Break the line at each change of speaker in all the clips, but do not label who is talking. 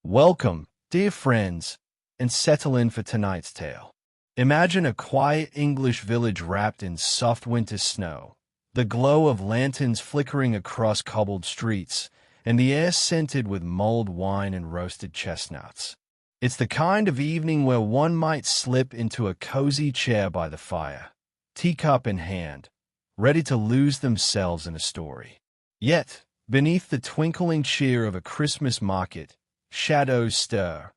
Welcome, dear friends, and settle in for tonight's tale. Imagine a quiet English village wrapped in soft winter snow, the glow of lanterns flickering across cobbled streets, and the air scented with mulled wine and roasted chestnuts. It's the kind of evening where one might slip into a cozy chair by the fire, teacup in hand, ready to lose themselves in a story. Yet, beneath the twinkling cheer of a Christmas market, shadows stir,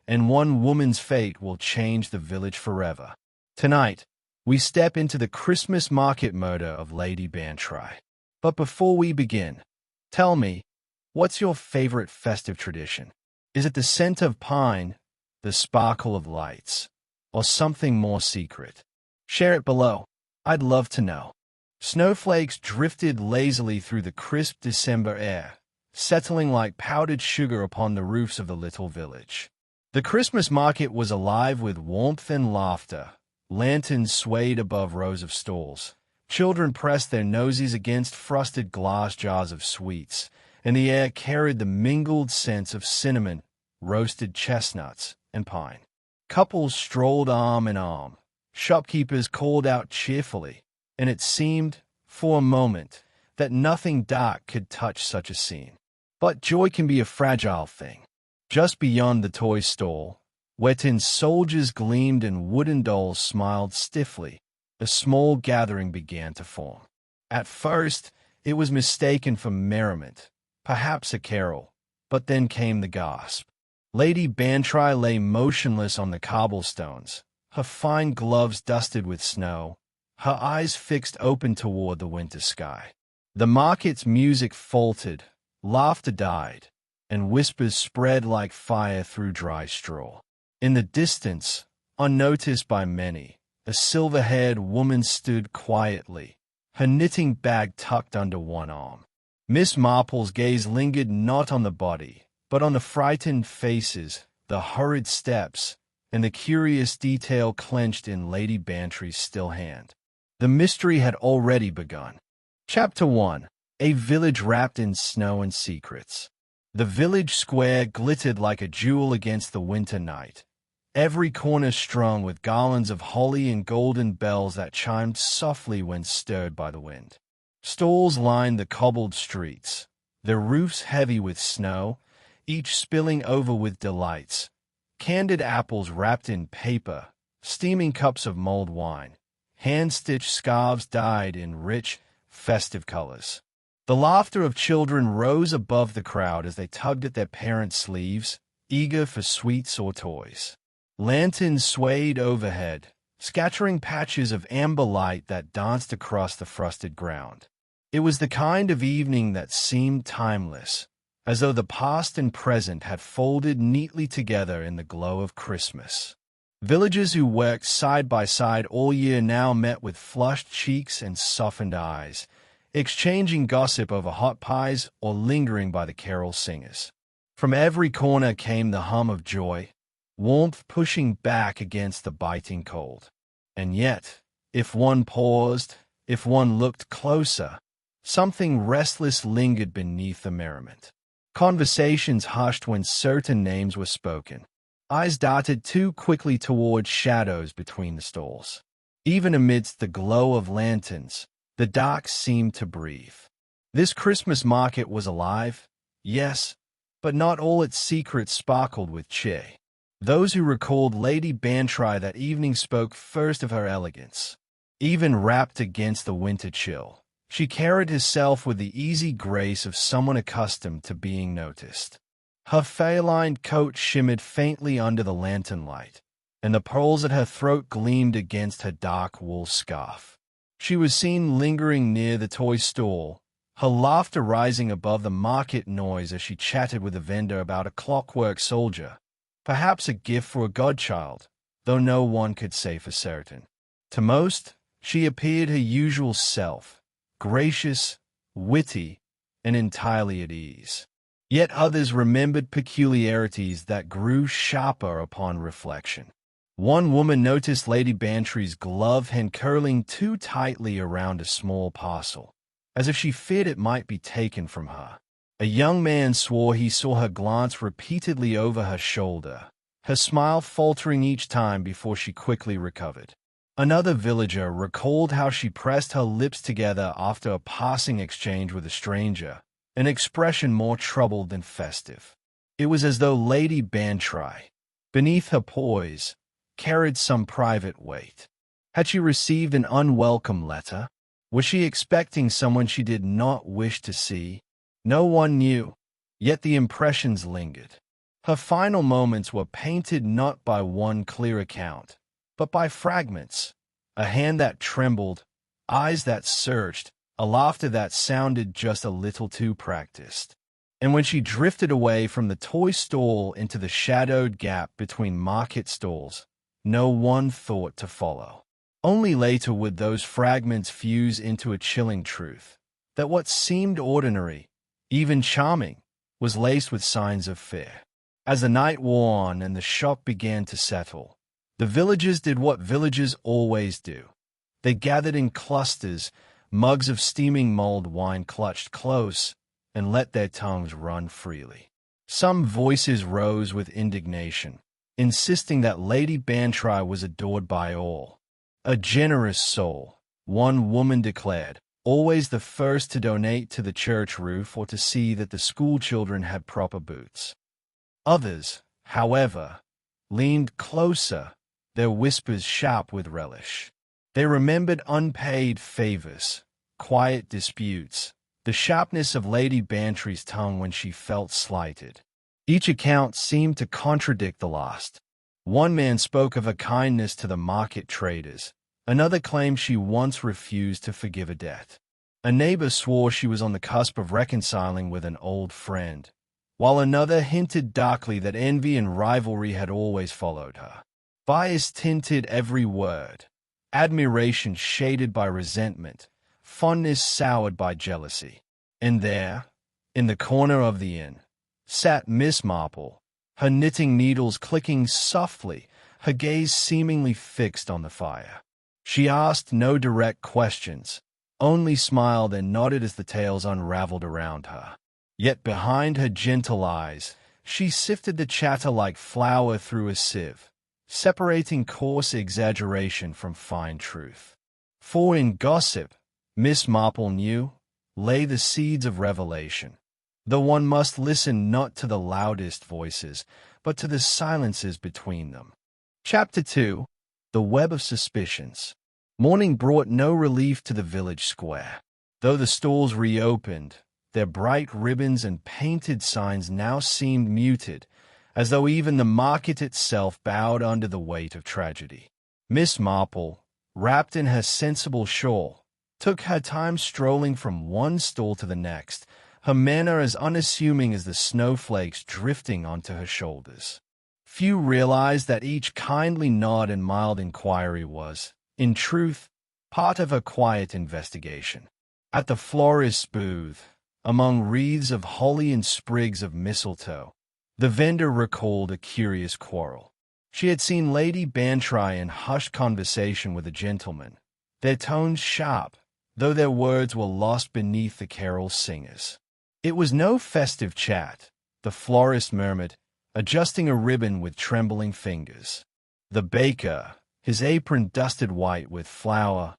and one woman's fate will change the village forever. Tonight, we step into the Christmas market murder of Lady Bantry. But before we begin, tell me, what's your favorite festive tradition? Is it the scent of pine, the sparkle of lights, or something more secret? Share it below. I'd love to know. Snowflakes drifted lazily through the crisp December air, settling like powdered sugar upon the roofs of the little village. The Christmas market was alive with warmth and laughter. Lanterns swayed above rows of stalls. Children pressed their noses against frosted glass jars of sweets, and the air carried the mingled scents of cinnamon, roasted chestnuts, and pine. Couples strolled arm in arm. Shopkeepers called out cheerfully, and it seemed, for a moment, that nothing dark could touch such a scene. But joy can be a fragile thing. Just beyond the toy stall, where tin soldiers gleamed and wooden dolls smiled stiffly, a small gathering began to form. At first, it was mistaken for merriment, perhaps a carol, but then came the gasp. Lady Bantry lay motionless on the cobblestones, her fine gloves dusted with snow, her eyes fixed open toward the winter sky. The market's music faltered, laughter died, and whispers spread like fire through dry straw. In the distance, unnoticed by many, a silver-haired woman stood quietly, her knitting bag tucked under one arm. Miss Marple's gaze lingered not on the body, but on the frightened faces, the hurried steps, and the curious detail clenched in Lady Bantry's still hand. The mystery had already begun. Chapter 1. A village wrapped in snow and secrets. The village square glittered like a jewel against the winter night, every corner strung with garlands of holly and golden bells that chimed softly when stirred by the wind. Stalls lined the cobbled streets, their roofs heavy with snow, each spilling over with delights. Candied apples wrapped in paper, steaming cups of mulled wine, hand-stitched scarves dyed in rich, festive colors. The laughter of children rose above the crowd as they tugged at their parents' sleeves, eager for sweets or toys. Lanterns swayed overhead, scattering patches of amber light that danced across the frosted ground. It was the kind of evening that seemed timeless, as though the past and present had folded neatly together in the glow of Christmas. Villagers who worked side by side all year now met with flushed cheeks and softened eyes, exchanging gossip over hot pies or lingering by the carol singers. From every corner came the hum of joy, warmth pushing back against the biting cold. And yet, if one paused, if one looked closer, something restless lingered beneath the merriment. Conversations hushed when certain names were spoken. Eyes darted too quickly toward shadows between the stalls. Even amidst the glow of lanterns, the dark seemed to breathe. This Christmas market was alive, yes, but not all its secrets sparkled with cheer. Those who recalled Lady Bantry that evening spoke first of her elegance. Even wrapped against the winter chill, she carried herself with the easy grace of someone accustomed to being noticed. Her fair-lined coat shimmered faintly under the lantern light, and the pearls at her throat gleamed against her dark wool scarf. She was seen lingering near the toy stall, her laughter rising above the market noise as she chatted with a vendor about a clockwork soldier, perhaps a gift for a godchild, though no one could say for certain. To most, she appeared her usual self, gracious, witty, and entirely at ease. Yet others remembered peculiarities that grew sharper upon reflection. One woman noticed Lady Bantry's glove hand curling too tightly around a small parcel, as if she feared it might be taken from her. A young man swore he saw her glance repeatedly over her shoulder, her smile faltering each time before she quickly recovered. Another villager recalled how she pressed her lips together after a passing exchange with a stranger, an expression more troubled than festive. It was as though Lady Bantry, beneath her poise, carried some private weight. Had she received an unwelcome letter? Was she expecting someone she did not wish to see? No one knew, yet the impressions lingered. Her final moments were painted not by one clear account, but by fragments. A hand that trembled, eyes that searched, a laughter that sounded just a little too practiced. And when she drifted away from the toy stall into the shadowed gap between market stalls, no one thought to follow. Only later would those fragments fuse into a chilling truth, that what seemed ordinary, even charming, was laced with signs of fear. As the night wore on and the shop began to settle, the villagers did what villagers always do. They gathered in clusters, mugs of steaming mulled wine clutched close, and let their tongues run freely. Some voices rose with indignation, insisting that Lady Bantry was adored by all. A generous soul, one woman declared, always the first to donate to the church roof or to see that the school children had proper boots. Others, however, leaned closer, their whispers sharp with relish. They remembered unpaid favors, quiet disputes, the sharpness of Lady Bantry's tongue when she felt slighted. Each account seemed to contradict the last. One man spoke of her kindness to the market traders. Another claimed she once refused to forgive a debt. A neighbor swore she was on the cusp of reconciling with an old friend, while another hinted darkly that envy and rivalry had always followed her. Bias tinted every word, admiration shaded by resentment, fondness soured by jealousy. And there, in the corner of the inn, sat Miss Marple, her knitting needles clicking softly, her gaze seemingly fixed on the fire. She asked no direct questions, only smiled and nodded as the tales unraveled around her. Yet behind her gentle eyes, she sifted the chatter like flour through a sieve, separating coarse exaggeration from fine truth. For in gossip, Miss Marple knew, lay the seeds of revelation, though one must listen not to the loudest voices, but to the silences between them. Chapter 2. The Web of Suspicions. Morning brought no relief to the village square. Though the stalls reopened, their bright ribbons and painted signs now seemed muted, as though even the market itself bowed under the weight of tragedy. Miss Marple, wrapped in her sensible shawl, took her time strolling from one stall to the next, her manner as unassuming as the snowflakes drifting onto her shoulders. Few realized that each kindly nod and mild inquiry was, in truth, part of a quiet investigation. At the florist's booth, among wreaths of holly and sprigs of mistletoe, the vendor recalled a curious quarrel. She had seen Lady Bantry in hushed conversation with a gentleman, their tones sharp, though their words were lost beneath the carol singers. It was no festive chat, the florist murmured, adjusting a ribbon with trembling fingers. The baker, his apron dusted white with flour,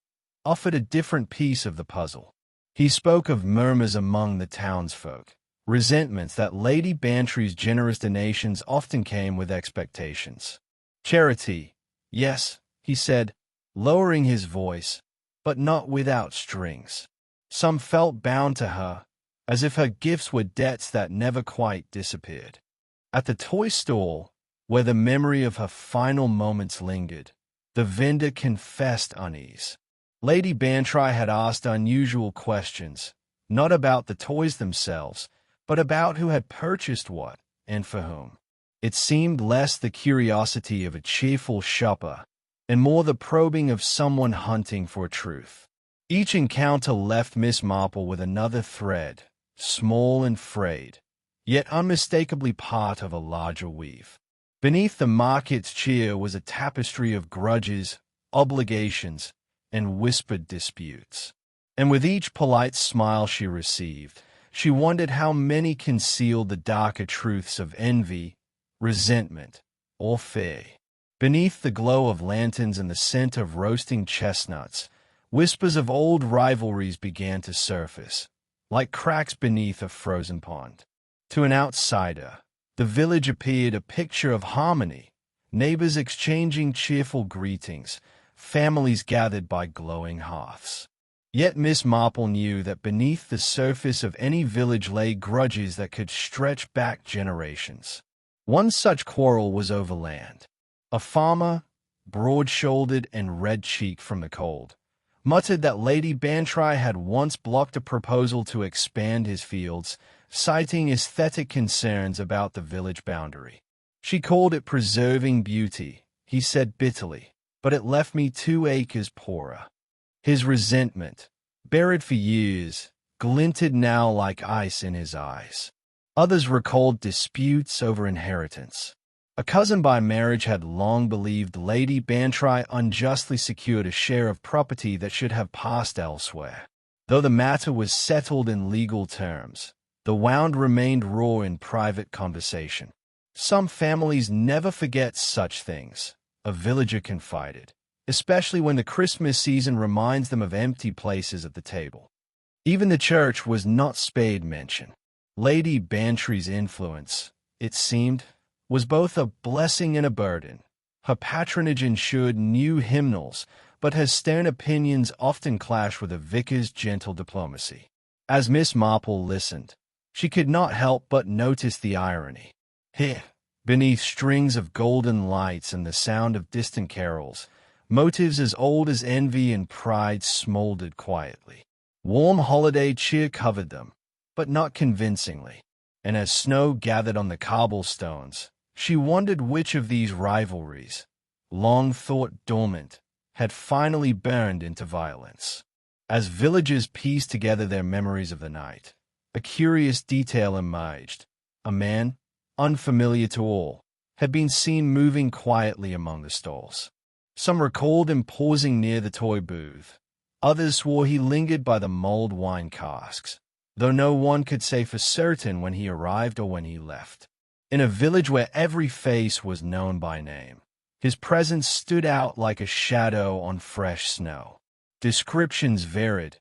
offered a different piece of the puzzle. He spoke of murmurs among the townsfolk, resentments that Lady Bantry's generous donations often came with expectations. Charity, yes, he said, lowering his voice, but not without strings. Some felt bound to her, as if her gifts were debts that never quite disappeared. At the toy stall, where the memory of her final moments lingered, the vendor confessed unease. Lady Bantry had asked unusual questions, not about the toys themselves, but about who had purchased what and for whom. It seemed less the curiosity of a cheerful shopper and more the probing of someone hunting for truth. Each encounter left Miss Marple with another thread, small and frayed, yet unmistakably part of a larger weave. Beneath the market's cheer was a tapestry of grudges, obligations, and whispered disputes. And with each polite smile she received, She wondered how many concealed the darker truths of envy, resentment, or fear. Beneath the glow of lanterns and the scent of roasting chestnuts, whispers of old rivalries began to surface, like cracks beneath a frozen pond. To an outsider, the village appeared a picture of harmony, neighbors exchanging cheerful greetings, families gathered by glowing hearths. Yet Miss Marple knew that beneath the surface of any village lay grudges that could stretch back generations. One such quarrel was over land. A farmer, broad-shouldered and red-cheeked from the cold, muttered that Lady Bantry had once blocked a proposal to expand his fields, citing aesthetic concerns about the village boundary. She called it preserving beauty, he said bitterly, but it left me 2 acres poorer. His resentment, buried for years, glinted now like ice in his eyes. Others recalled disputes over inheritance. A cousin by marriage had long believed Lady Bantry unjustly secured a share of property that should have passed elsewhere. Though the matter was settled in legal terms, the wound remained raw in private conversation. Some families never forget such things, a villager confided, especially when the Christmas season reminds them of empty places at the table. Even the church was not spared mention. Lady Bantry's influence, it seemed, was both a blessing and a burden. Her patronage ensured new hymnals, but her stern opinions often clashed with a vicar's gentle diplomacy. As Miss Marple listened, she could not help but notice the irony. Here, beneath strings of golden lights and the sound of distant carols, motives as old as envy and pride smoldered quietly. Warm holiday cheer covered them, but not convincingly, and as snow gathered on the cobblestones, she wondered which of these rivalries, long thought dormant, had finally burned into violence. As villagers pieced together their memories of the night, a curious detail emerged. A man, unfamiliar to all, had been seen moving quietly among the stalls. Some recalled him pausing near the toy booth. Others swore he lingered by the mulled wine casks, though no one could say for certain when he arrived or when he left. In a village where every face was known by name, his presence stood out like a shadow on fresh snow. Descriptions varied,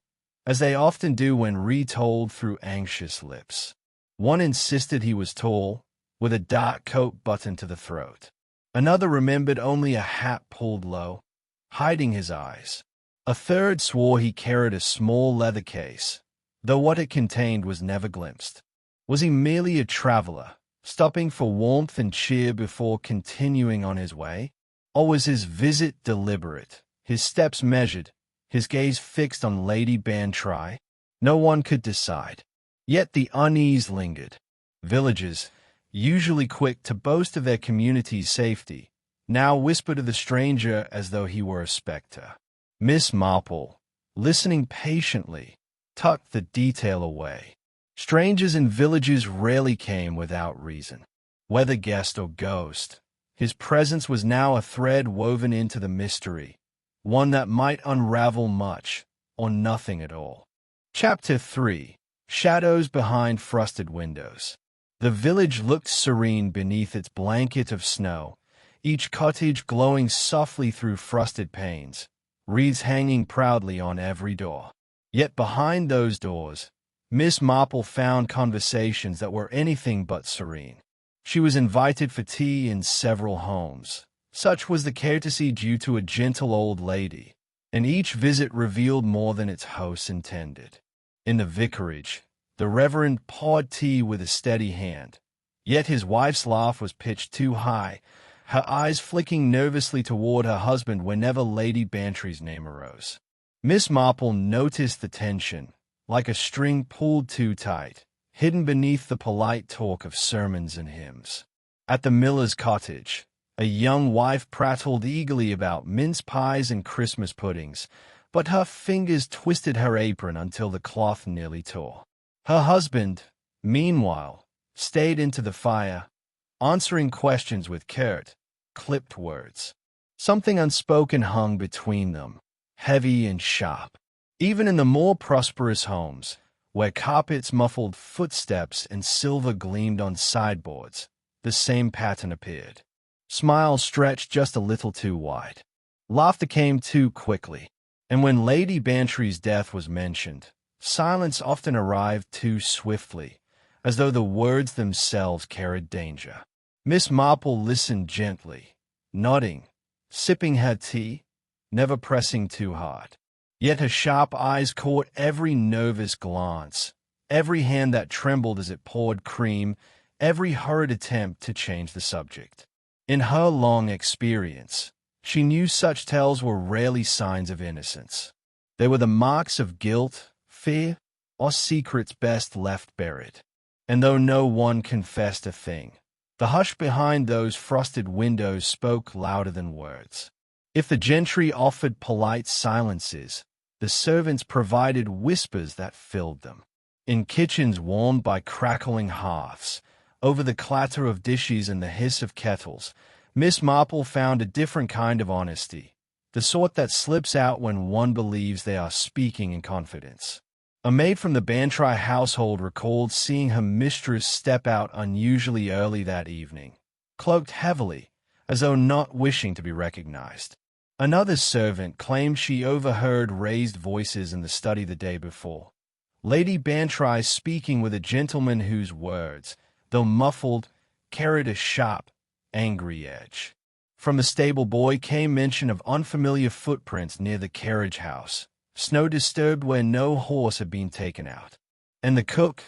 as they often do when retold through anxious lips. One insisted he was tall, with a dark coat buttoned to the throat. Another remembered only a hat pulled low, hiding his eyes. A third swore he carried a small leather case, though what it contained was never glimpsed. Was he merely a traveler, stopping for warmth and cheer before continuing on his way? Or was his visit deliberate, his steps measured, his gaze fixed on Lady Bantry? No one could decide. Yet the unease lingered. Villagers, usually quick to boast of their community's safety, now whispered to the stranger as though he were a specter. Miss Marple, listening patiently, tucked the detail away. Strangers in villages rarely came without reason. Whether guest or ghost, his presence was now a thread woven into the mystery, one that might unravel much or nothing at all. Chapter 3. Shadows Behind Frosted Windows. The village looked serene beneath its blanket of snow, each cottage glowing softly through frosted panes, wreaths hanging proudly on every door. Yet behind those doors, Miss Marple found conversations that were anything but serene. She was invited for tea in several homes. Such was the courtesy due to a gentle old lady, and each visit revealed more than its host intended. In the vicarage, the Reverend poured tea with a steady hand, yet his wife's laugh was pitched too high, her eyes flicking nervously toward her husband whenever Lady Bantry's name arose. Miss Marple noticed the tension, like a string pulled too tight, hidden beneath the polite talk of sermons and hymns. At the miller's cottage, a young wife prattled eagerly about mince pies and Christmas puddings, but her fingers twisted her apron until the cloth nearly tore. Her husband, meanwhile, stayed into the fire, answering questions with curt, clipped words. Something unspoken hung between them, heavy and sharp. Even in the more prosperous homes, where carpets muffled footsteps and silver gleamed on sideboards, the same pattern appeared. Smiles stretched just a little too wide. Laughter came too quickly. And when Lady Bantry's death was mentioned, silence often arrived too swiftly, as though the words themselves carried danger. Miss Marple listened gently, nodding, sipping her tea, never pressing too hard. Yet her sharp eyes caught every nervous glance, every hand that trembled as it poured cream, every hurried attempt to change the subject. In her long experience, she knew such tales were rarely signs of innocence. They were the marks of guilt, fear, or secrets best left buried. And though no one confessed a thing, the hush behind those frosted windows spoke louder than words. If the gentry offered polite silences, the servants provided whispers that filled them. In kitchens warmed by crackling hearths, over the clatter of dishes and the hiss of kettles, Miss Marple found a different kind of honesty, the sort that slips out when one believes they are speaking in confidence. A maid from the Bantry household recalled seeing her mistress step out unusually early that evening, cloaked heavily, as though not wishing to be recognized. Another servant claimed she overheard raised voices in the study the day before, Lady Bantry speaking with a gentleman whose words, though muffled, carried a sharp, angry edge. From the stable boy came mention of unfamiliar footprints near the carriage house, snow disturbed where no horse had been taken out. And the cook,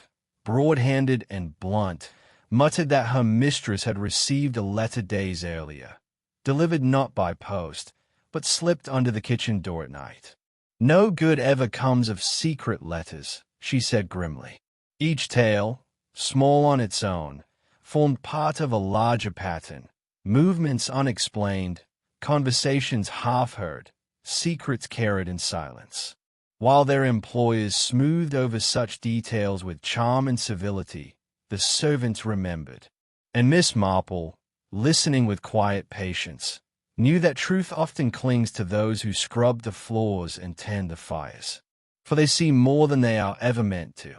broad-handed and blunt, muttered that her mistress had received a letter days earlier, delivered not by post, but slipped under the kitchen door at night. No good ever comes of secret letters, she said grimly. Each tale, small on its own, formed part of a larger pattern, movements unexplained, conversations half-heard, secrets carried in silence. While their employers smoothed over such details with charm and civility, the servants remembered. And Miss Marple, listening with quiet patience, knew that truth often clings to those who scrub the floors and tend the fires, for they see more than they are ever meant to.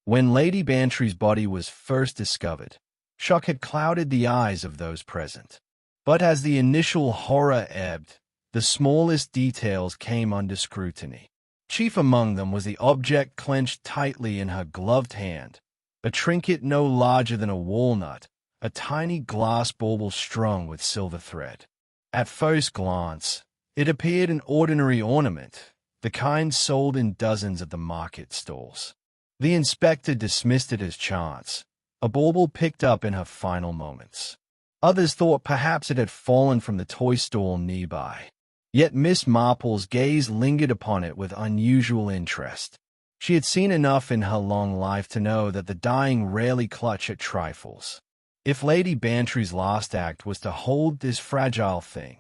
When Lady Bantry's body was first discovered, shock had clouded the eyes of those present. But as the initial horror ebbed, the smallest details came under scrutiny. Chief among them was the object clenched tightly in her gloved hand, a trinket no larger than a walnut, a tiny glass bauble strung with silver thread. At first glance, it appeared an ordinary ornament, the kind sold in dozens of the market stalls. The inspector dismissed it as chance, a bauble picked up in her final moments. Others thought perhaps it had fallen from the toy stall nearby. Yet Miss Marple's gaze lingered upon it with unusual interest. She had seen enough in her long life to know that the dying rarely clutch at trifles. If Lady Bantry's last act was to hold this fragile thing,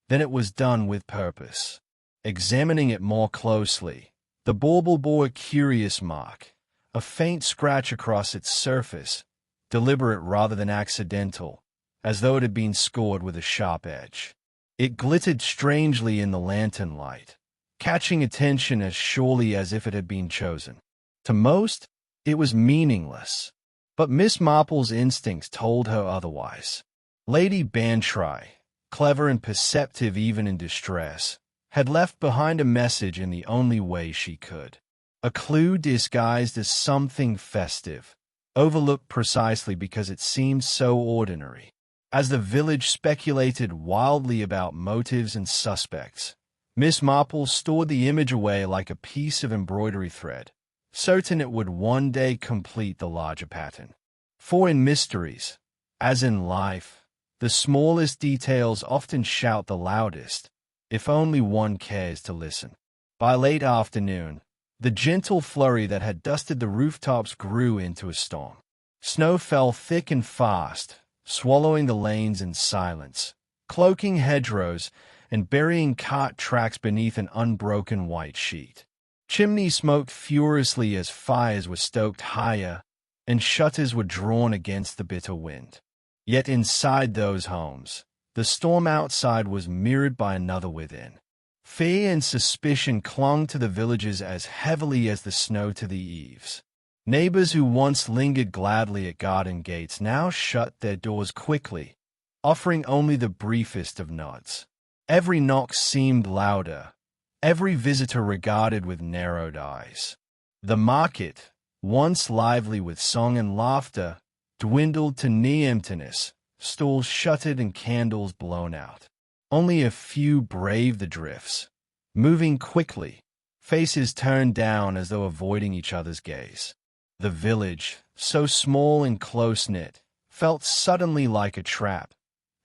then it was done with purpose. Examining it more closely, the bauble bore a curious mark, a faint scratch across its surface, deliberate rather than accidental, as though it had been scored with a sharp edge. It glittered strangely in the lantern light, catching attention as surely as if it had been chosen. To most, it was meaningless, but Miss Marple's instincts told her otherwise. Lady Bantry, clever and perceptive even in distress, had left behind a message in the only way she could. A clue disguised as something festive, overlooked precisely because it seemed so ordinary. As the village speculated wildly about motives and suspects, Miss Marple stored the image away like a piece of embroidery thread, certain it would one day complete the larger pattern. For in mysteries, as in life, the smallest details often shout the loudest, if only one cares to listen. By late afternoon, the gentle flurry that had dusted the rooftops grew into a storm. Snow fell thick and fast, swallowing the lanes in silence, cloaking hedgerows, and burying cart tracks beneath an unbroken white sheet. Chimneys smoked furiously as fires were stoked higher, and shutters were drawn against the bitter wind. Yet inside those homes, the storm outside was mirrored by another within. Fear and suspicion clung to the villages as heavily as the snow to the eaves. Neighbors who once lingered gladly at garden gates now shut their doors quickly, offering only the briefest of nods. Every knock seemed louder, every visitor regarded with narrowed eyes. The market, once lively with song and laughter, dwindled to near emptiness, stalls shuttered and candles blown out. Only a few braved the drifts, moving quickly, faces turned down as though avoiding each other's gaze. The village, so small and close-knit, felt suddenly like a trap,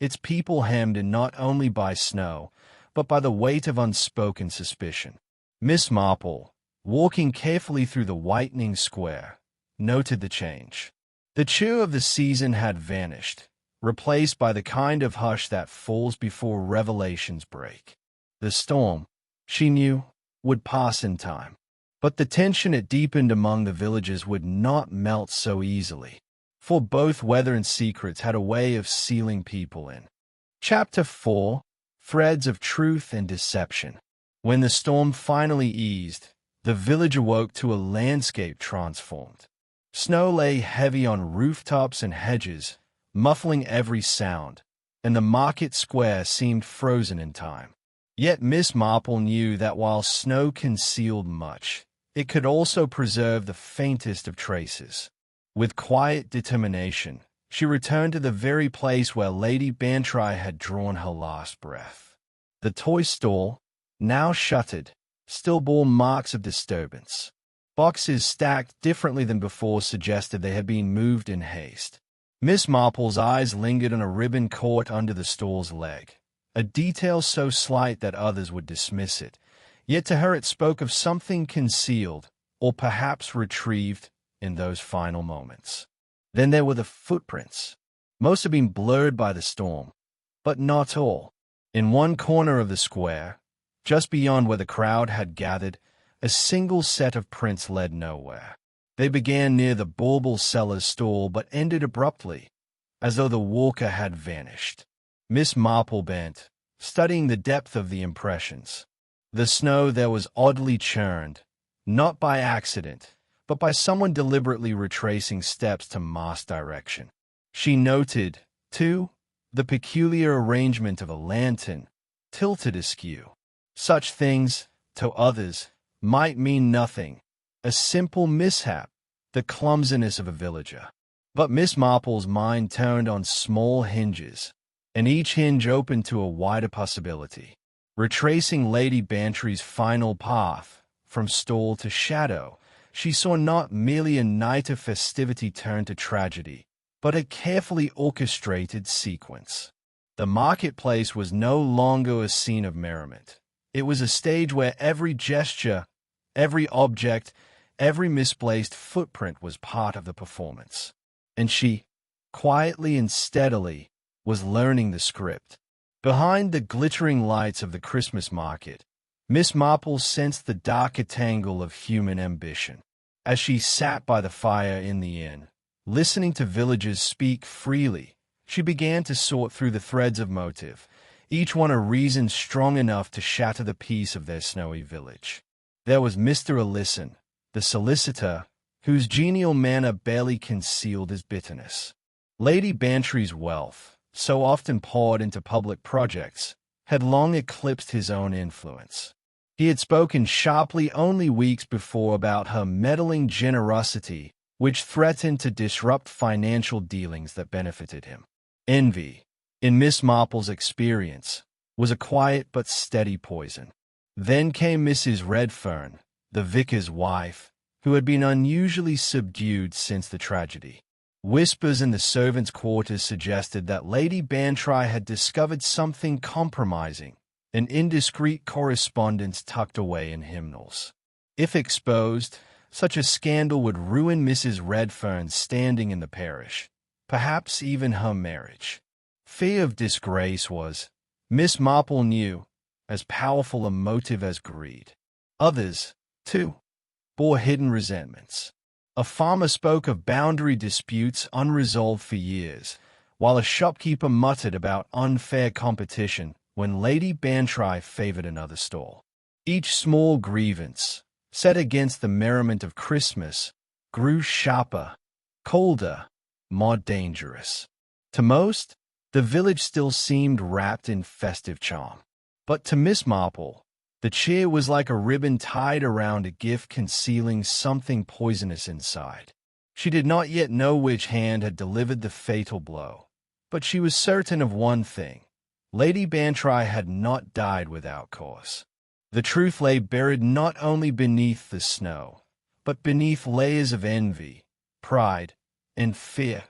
its people hemmed in not only by snow, but by the weight of unspoken suspicion. Miss Marple, walking carefully through the whitening square, noted the change. The cheer of the season had vanished, replaced by the kind of hush that falls before revelations break. The storm, she knew, would pass in time. But the tension it deepened among the villagers would not melt so easily, for both weather and secrets had a way of sealing people in. Chapter 4: Threads of Truth and Deception. When the storm finally eased, the village awoke to a landscape transformed. Snow lay heavy on rooftops and hedges, muffling every sound, and the market square seemed frozen in time. Yet Miss Marple knew that while snow concealed much, it could also preserve the faintest of traces. With quiet determination, she returned to the very place where Lady Bantry had drawn her last breath. The toy stall, now shuttered, still bore marks of disturbance. Boxes stacked differently than before suggested they had been moved in haste. Miss Marple's eyes lingered on a ribbon caught under the stall's leg, a detail so slight that others would dismiss it. Yet to her it spoke of something concealed, or perhaps retrieved, in those final moments. Then there were the footprints. Most had been blurred by the storm, but not all. In one corner of the square, just beyond where the crowd had gathered, a single set of prints led nowhere. They began near the bauble seller's stall but ended abruptly, as though the walker had vanished. Miss Marple bent, studying the depth of the impressions. The snow there was oddly churned, not by accident, but by someone deliberately retracing steps to misdirection. She noted, too, the peculiar arrangement of a lantern, tilted askew. Such things, to others, might mean nothing, a simple mishap, the clumsiness of a villager. But Miss Marple's mind turned on small hinges, and each hinge opened to a wider possibility. Retracing Lady Bantry's final path, from stall to shadow, she saw not merely a night of festivity turn to tragedy, but a carefully orchestrated sequence. The marketplace was no longer a scene of merriment. It was a stage where every gesture, every object, every misplaced footprint was part of the performance. And she, quietly and steadily, was learning the script. Behind the glittering lights of the Christmas market, Miss Marple sensed the darker tangle of human ambition. As she sat by the fire in the inn, listening to villagers speak freely, she began to sort through the threads of motive, each one a reason strong enough to shatter the peace of their snowy village. There was Mr. Ellison, the solicitor, whose genial manner barely concealed his bitterness. Lady Bantry's wealth, so often poured into public projects, had long eclipsed his own influence. He had spoken sharply only weeks before about her meddling generosity, which threatened to disrupt financial dealings that benefited him. Envy, in Miss Marple's experience, was a quiet but steady poison. Then came Mrs. Redfern, the vicar's wife, who had been unusually subdued since the tragedy. Whispers in the servants' quarters suggested that Lady Bantry had discovered something compromising, an indiscreet correspondence tucked away in hymnals. If exposed, such a scandal would ruin Mrs. Redfern's standing in the parish, perhaps even her marriage. Fear of disgrace was, Miss Marple knew, as powerful a motive as greed. Others, too, bore hidden resentments. A farmer spoke of boundary disputes unresolved for years, while a shopkeeper muttered about unfair competition when Lady Bantry favored another stall. Each small grievance, set against the merriment of Christmas, grew sharper, colder, more dangerous. To most, the village still seemed wrapped in festive charm. But to Miss Marple, the cheer was like a ribbon tied around a gift concealing something poisonous inside. She did not yet know which hand had delivered the fatal blow, but she was certain of one thing. Lady Bantry had not died without cause. The truth lay buried not only beneath the snow, but beneath layers of envy, pride, and fear,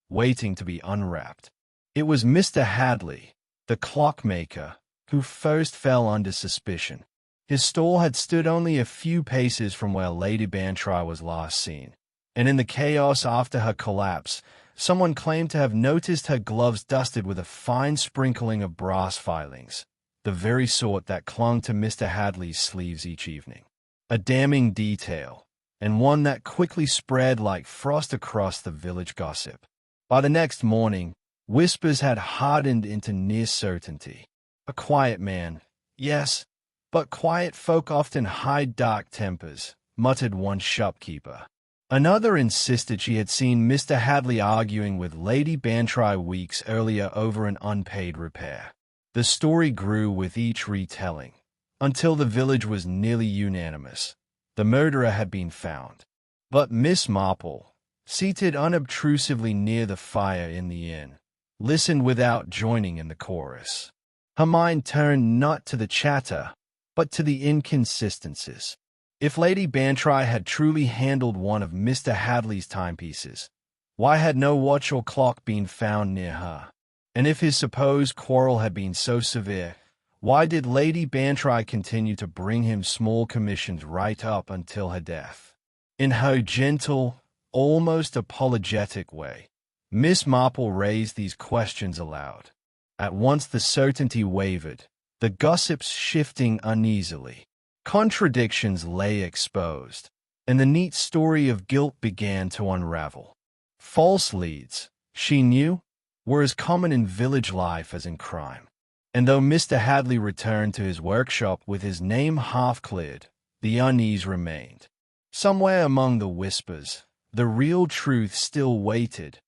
waiting to be unwrapped. It was Mr. Hadley, the clockmaker, who first fell under suspicion. His stall had stood only a few paces from where Lady Bantry was last seen, and in the chaos after her collapse, someone claimed to have noticed her gloves dusted with a fine sprinkling of brass filings, the very sort that clung to Mr. Hadley's sleeves each evening. A damning detail, and one that quickly spread like frost across the village gossip. By the next morning, whispers had hardened into near certainty. A quiet man, yes, but quiet folk often hide dark tempers, muttered one shopkeeper. Another insisted she had seen Mr. Hadley arguing with Lady Bantry weeks earlier over an unpaid repair. The story grew with each retelling, until the village was nearly unanimous. The murderer had been found. But Miss Marple, seated unobtrusively near the fire in the inn, listened without joining in the chorus. Her mind turned not to the chatter, but to the inconsistencies. If Lady Bantry had truly handled one of Mr. Hadley's timepieces, why had no watch or clock been found near her? And if his supposed quarrel had been so severe, why did Lady Bantry continue to bring him small commissions right up until her death? In her gentle, almost apologetic way, Miss Marple raised these questions aloud. At once the certainty wavered, the gossips shifting uneasily. Contradictions lay exposed, and the neat story of guilt began to unravel. False leads, she knew, were as common in village life as in crime. And though Mr. Hadley returned to his workshop with his name half cleared, the unease remained. Somewhere among the whispers, the real truth still waited,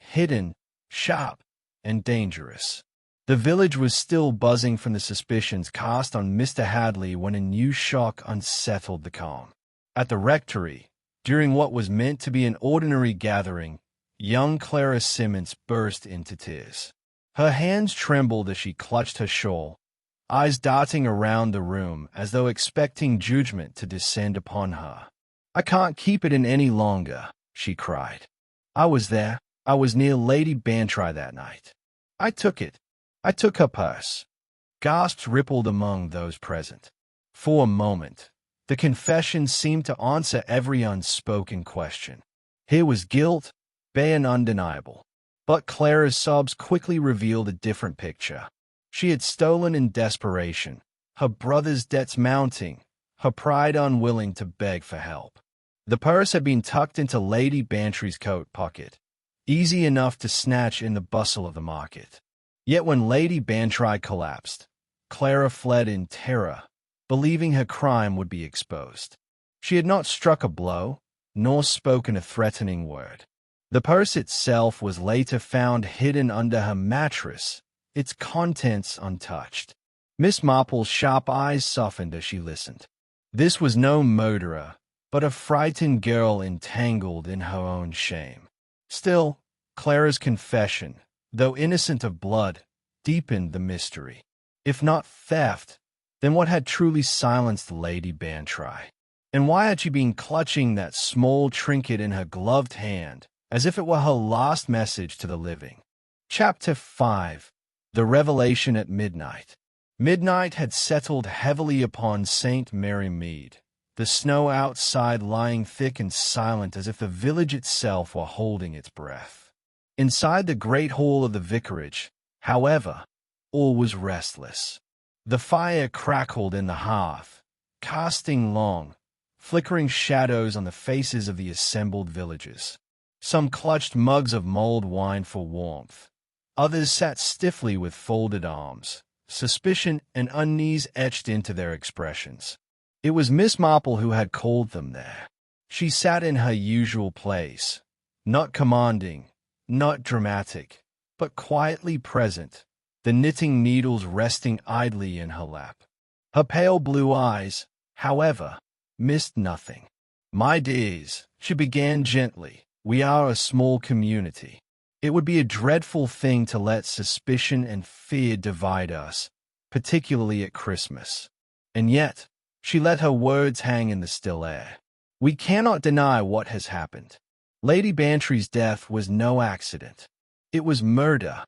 hidden, sharp, and dangerous. The village was still buzzing from the suspicions cast on Mr. Hadley when a new shock unsettled the calm. At the rectory, during what was meant to be an ordinary gathering, young Clara Simmons burst into tears. Her hands trembled as she clutched her shawl, eyes darting around the room as though expecting judgment to descend upon her. "I can't keep it in any longer," she cried. "I was there. I was near Lady Bantry that night. I took it. I took her purse." Gasps rippled among those present. For a moment, the confession seemed to answer every unspoken question. Here was guilt, bare and undeniable. But Clara's sobs quickly revealed a different picture. She had stolen in desperation, her brother's debts mounting, her pride unwilling to beg for help. The purse had been tucked into Lady Bantry's coat pocket, easy enough to snatch in the bustle of the market. Yet when Lady Bantry collapsed, Clara fled in terror, believing her crime would be exposed. She had not struck a blow, nor spoken a threatening word. The purse itself was later found hidden under her mattress, its contents untouched. Miss Marple's sharp eyes softened as she listened. This was no murderer, but a frightened girl entangled in her own shame. Still, Clara's confession, though innocent of blood, deepened the mystery. If not theft, then what had truly silenced Lady Bantry? And why had she been clutching that small trinket in her gloved hand, as if it were her last message to the living? Chapter 5. The Revelation at Midnight. Midnight had settled heavily upon St. Mary Mead, the snow outside lying thick and silent as if the village itself were holding its breath. Inside the great hall of the vicarage, however, all was restless. The fire crackled in the hearth, casting long, flickering shadows on the faces of the assembled villagers. Some clutched mugs of mulled wine for warmth. Others sat stiffly with folded arms, suspicion and unease etched into their expressions. It was Miss Marple who had called them there. She sat in her usual place, not commanding, not dramatic, but quietly present, the knitting needles resting idly in her lap. Her pale blue eyes, however, missed nothing. "My dears," she began gently, "we are a small community. It would be a dreadful thing to let suspicion and fear divide us, particularly at Christmas." And yet, she let her words hang in the still air. "We cannot deny what has happened. Lady Bantry's death was no accident. It was murder."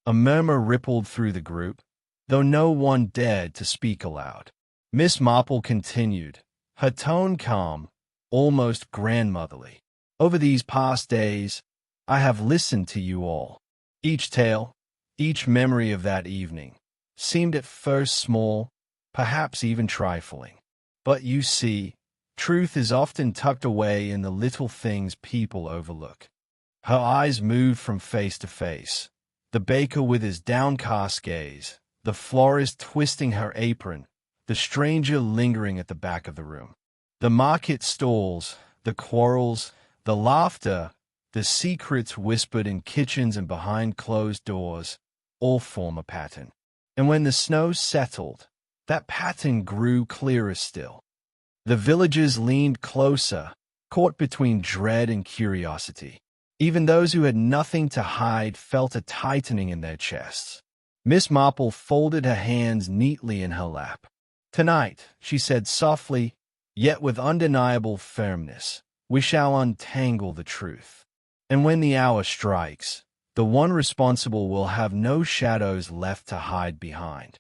A murmur rippled through the group, though no one dared to speak aloud. Miss Marple continued, her tone calm, almost grandmotherly. "Over these past days, I have listened to you all. Each tale, each memory of that evening, seemed at first small, perhaps even trifling. But you see, truth is often tucked away in the little things people overlook." Her eyes moved from face to face, the baker with his downcast gaze, the florist twisting her apron, the stranger lingering at the back of the room. The market stalls, the quarrels, the laughter, the secrets whispered in kitchens and behind closed doors, all form a pattern. And when the snow settled, that pattern grew clearer still. The villagers leaned closer, caught between dread and curiosity. Even those who had nothing to hide felt a tightening in their chests. Miss Marple folded her hands neatly in her lap. "Tonight," she said softly, yet with undeniable firmness, "we shall untangle the truth. And when the hour strikes, the one responsible will have no shadows left to hide behind."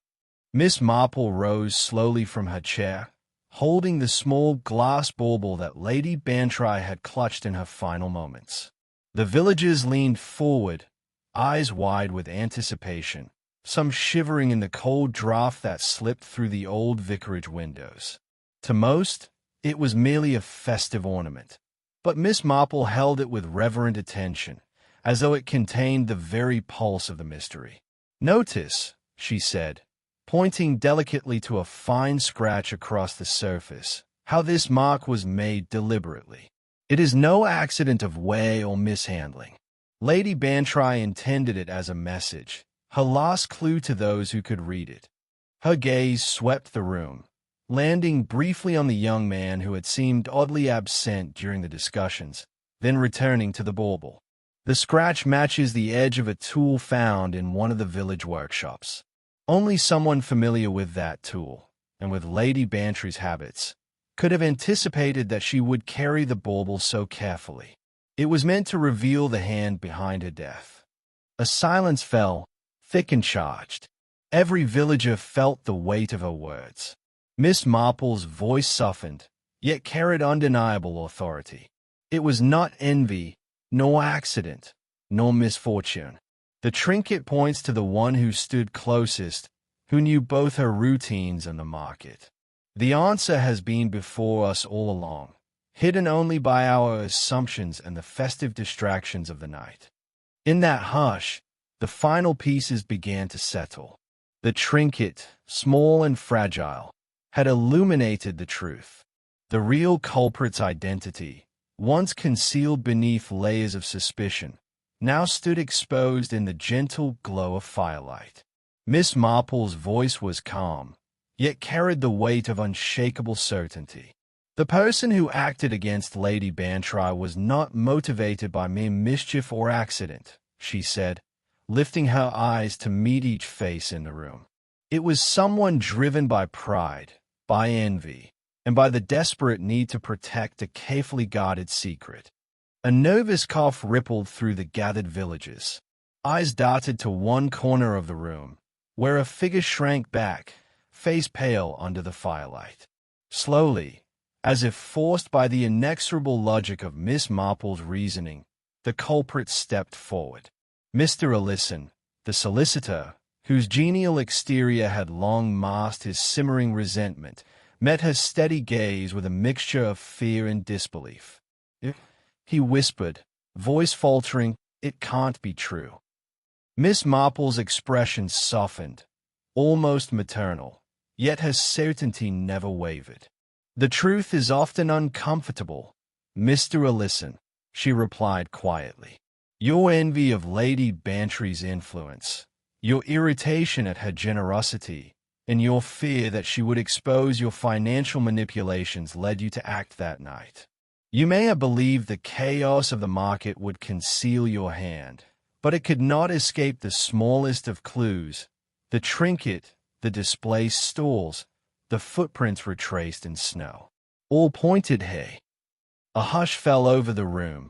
Miss Marple rose slowly from her chair, holding the small glass bauble that Lady Bantry had clutched in her final moments. The villagers leaned forward, eyes wide with anticipation, some shivering in the cold draught that slipped through the old vicarage windows. To most, it was merely a festive ornament, but Miss Marple held it with reverent attention, as though it contained the very pulse of the mystery. "Notice," she said, pointing delicately to a fine scratch across the surface, "how this mark was made deliberately. It is no accident of way or mishandling. Lady Bantry intended it as a message, her last clue to those who could read it." Her gaze swept the room, landing briefly on the young man who had seemed oddly absent during the discussions, then returning to the bauble. "The scratch matches the edge of a tool found in one of the village workshops. Only someone familiar with that tool, and with Lady Bantry's habits, could have anticipated that she would carry the bauble so carefully. It was meant to reveal the hand behind her death." A silence fell, thick and charged. Every villager felt the weight of her words. Miss Marple's voice softened, yet carried undeniable authority. "It was not envy, nor accident, nor misfortune. The trinket points to the one who stood closest, who knew both her routines and the market. The answer has been before us all along, hidden only by our assumptions and the festive distractions of the night." In that hush, the final pieces began to settle. The trinket, small and fragile, had illuminated the truth. The real culprit's identity, once concealed beneath layers of suspicion, now stood exposed in the gentle glow of firelight. Miss Marple's voice was calm, yet carried the weight of unshakable certainty. "The person who acted against Lady Bantry was not motivated by mere mischief or accident," she said, lifting her eyes to meet each face in the room. "It was someone driven by pride, by envy, and by the desperate need to protect a carefully guarded secret." A nervous cough rippled through the gathered villagers. Eyes darted to one corner of the room, where a figure shrank back, face pale under the firelight. Slowly, as if forced by the inexorable logic of Miss Marple's reasoning, the culprit stepped forward. Mr. Ellison, the solicitor, whose genial exterior had long masked his simmering resentment, met her steady gaze with a mixture of fear and disbelief. He whispered, voice faltering, "It can't be true." Miss Marple's expression softened, almost maternal, yet her certainty never wavered. "The truth is often uncomfortable," "Mr. Listen," she replied quietly. "Your envy of Lady Bantry's influence, your irritation at her generosity, and your fear that she would expose your financial manipulations led you to act that night. You may have believed the chaos of the market would conceal your hand, but it could not escape the smallest of clues, the trinket, the displaced stools, the footprints retraced in snow. All pointed hay." A hush fell over the room,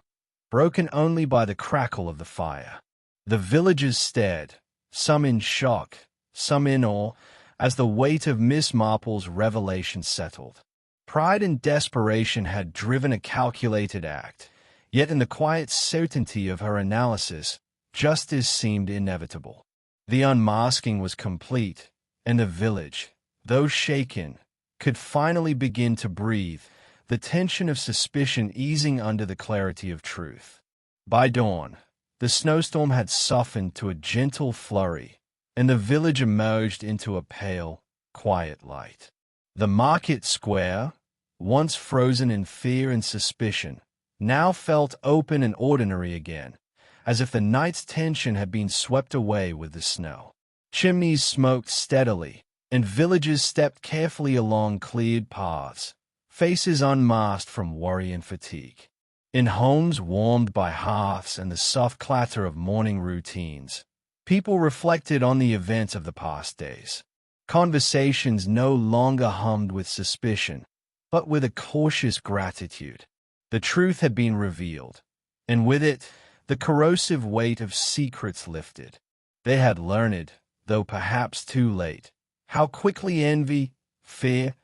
broken only by the crackle of the fire. The villagers stared, some in shock, some in awe, as the weight of Miss Marple's revelation settled. Pride and desperation had driven a calculated act, yet in the quiet certainty of her analysis, justice seemed inevitable. The unmasking was complete, and the village, though shaken, could finally begin to breathe, the tension of suspicion easing under the clarity of truth. By dawn, the snowstorm had softened to a gentle flurry, and the village emerged into a pale, quiet light. The market square, once frozen in fear and suspicion, now felt open and ordinary again, as if the night's tension had been swept away with the snow. Chimneys smoked steadily, and villagers stepped carefully along cleared paths, faces unmasked from worry and fatigue. In homes warmed by hearths and the soft clatter of morning routines, people reflected on the events of the past days. Conversations no longer hummed with suspicion, but with a cautious gratitude. The truth had been revealed, and with it, the corrosive weight of secrets lifted. They had learned, though perhaps too late, how quickly envy, fear,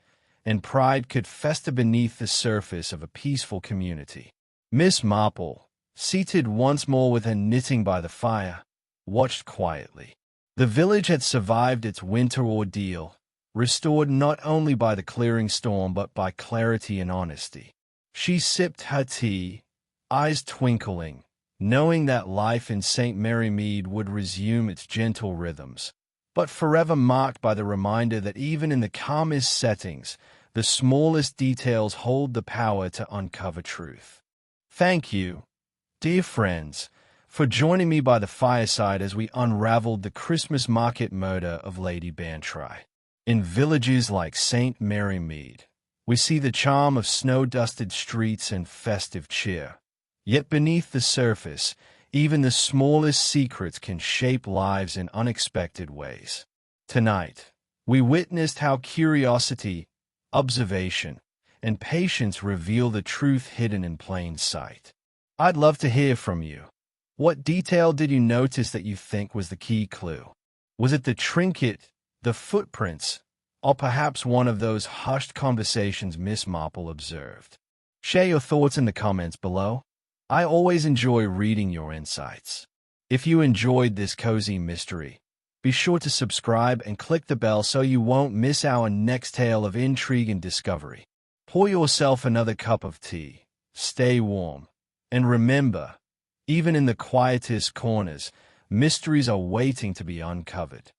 and pride could fester beneath the surface of a peaceful community. Miss Marple, seated once more with her knitting by the fire, watched quietly. The village had survived its winter ordeal, restored not only by the clearing storm but by clarity and honesty. She sipped her tea, eyes twinkling, knowing that life in St. Mary Mead would resume its gentle rhythms, but forever marked by the reminder that even in the calmest settings, the smallest details hold the power to uncover truth. Thank you, dear friends, for joining me by the fireside as we unraveled the Christmas market murder of Lady Bantry. In villages like St. Mary Mead, we see the charm of snow-dusted streets and festive cheer. Yet beneath the surface, even the smallest secrets can shape lives in unexpected ways. Tonight, we witnessed how curiosity, observation, and patience reveal the truth hidden in plain sight. I'd love to hear from you. What detail did you notice that you think was the key clue? Was it the trinket, the footprints, or perhaps one of those hushed conversations Miss Marple observed? Share your thoughts in the comments below. I always enjoy reading your insights. If you enjoyed this cozy mystery, be sure to subscribe and click the bell so you won't miss our next tale of intrigue and discovery. Pour yourself another cup of tea, stay warm, and remember, even in the quietest corners, mysteries are waiting to be uncovered.